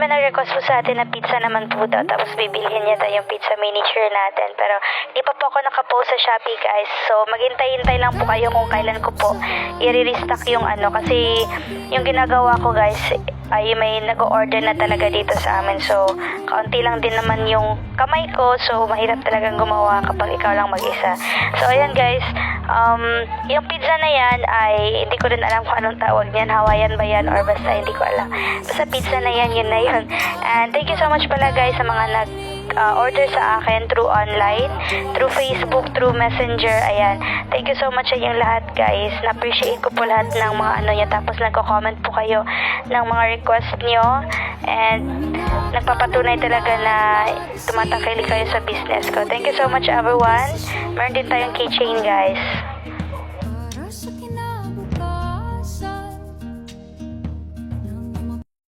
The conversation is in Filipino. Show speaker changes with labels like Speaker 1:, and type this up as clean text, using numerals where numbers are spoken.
Speaker 1: may nag-request po sa atin na pizza naman po daw. Tapos bibilihin niya daw yung pizza miniature natin. Pero di pa po ako nakapost sa Shopee guys. So maghintay-hintay lang po kayo kung kailan ko po i-restock yung ano. Kasi yung ginagawa ko guys ay may nag-order na talaga dito sa amin. So kaunti lang din naman yung kamay ko. So mahirap talagang gumawa kapag ikaw lang mag-isa. So ayan guys. Yung pizza na yan ay hindi ko rin alam kung anong tawag niyan. Hawaiian ba yan or basta hindi ko alam. Basta pizza na yan, yun na yun. And thank you so much pala guys sa mga order sa akin through online, through Facebook, through Messenger. Ayan. Thank you so much sa inyong lahat guys. Na-appreciate ko po lahat ng mga ano nyo. Tapos nagko-comment po kayo ng mga request nyo. And nagpapatunay talaga na tumatakili kayo sa business ko. Thank you so much everyone. Meron din tayong keychain guys.